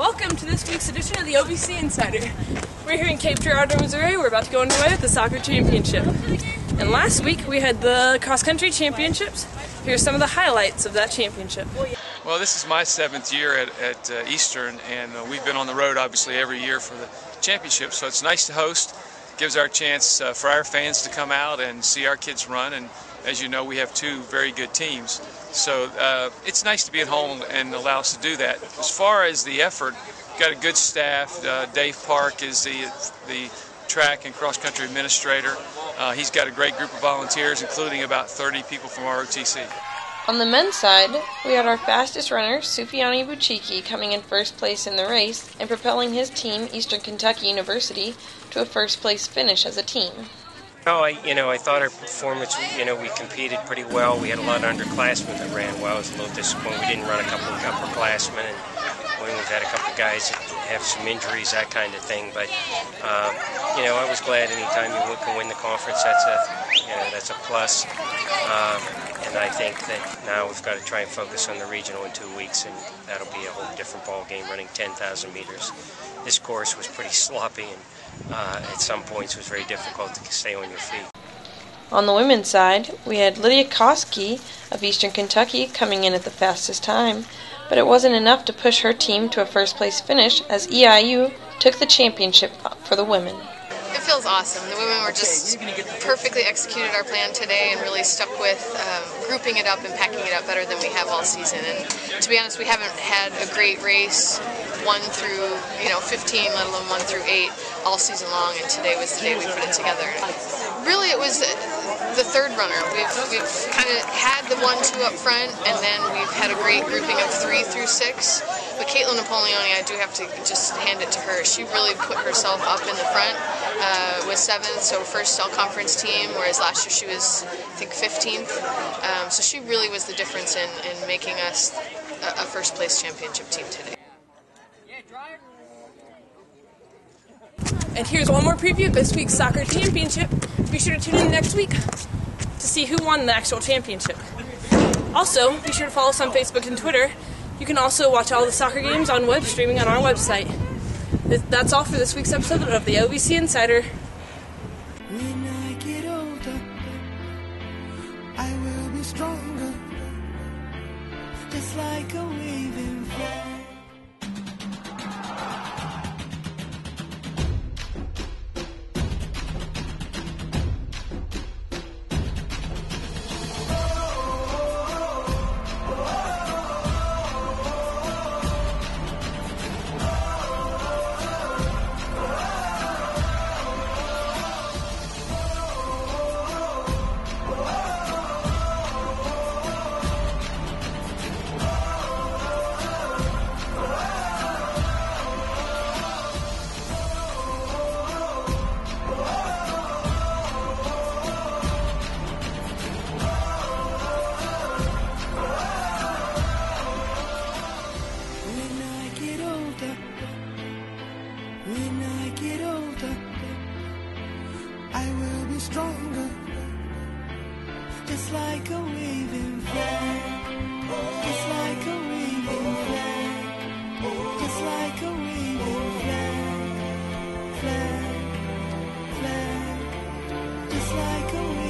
Welcome to this week's edition of the OVC Insider. We're here in Cape Girardeau, Missouri. We're about to go underway with the soccer championship. And last week we had the cross-country championships. Here's some of the highlights of that championship. Well, this is my 7th year at Eastern, and we've been on the road obviously every year for the championship, so it's nice to host. Gives our chance for our fans to come out and see our kids run, and as you know, we have 2 very good teams. So it's nice to be at home and allow us to do that. As far as the effort, we've got a good staff. Dave Park is the track and cross-country administrator. He's got a great group of volunteers, including about 30 people from ROTC. On the men's side, we had our fastest runner, Sufiani Buchiki, coming in first place in the race and propelling his team, Eastern Kentucky University, to a first-place finish as a team. I thought our performance, we competed pretty well. We had a lot of underclassmen that ran well. I was a little disappointed we didn't run a couple of upperclassmen, and we've had a couple of guys that have some injuries, that kind of thing. But, I was glad anytime you can win the conference, that's a plus. And I think that now we've got to try and focus on the regional in 2 weeks, and that'll be a whole different ball game, running 10,000 meters. This course was pretty sloppy, and at some points it was very difficult to stay on your feet. On the women's side, we had Lydia Koski of Eastern Kentucky coming in at the fastest time, but it wasn't enough to push her team to a first-place finish as EIU took the championship for the women. It feels awesome. The women were just perfectly executed our plan today and really stuck with grouping it up and packing it up better than we have all season. And to be honest, we haven't had a great race 1 through 15, let alone 1 through 8 all season long, and today was the day we put it together. Really, it was the third runner. We've kind of had the 1-2 up front, and then we've had a great grouping of 3 through 6. But Caitlin Napoleone, I do have to just hand it to her. She really put herself up in the front. Was 7th, so first all-conference team, whereas last year she was, I think, 15th. So she really was the difference in making us a first-place championship team today. And here's one more preview of this week's soccer championship. Be sure to tune in next week to see who won the actual championship. Also, be sure to follow us on Facebook and Twitter. You can also watch all the soccer games on web streaming on our website. That's all for this week's episode of the OVC Insider. When I get older, I will be stronger, just like a waving flag. When I get older, I will be stronger, just like a waving flag, just like a waving flag, just like a waving flag, flag, flag, just like a waving flag.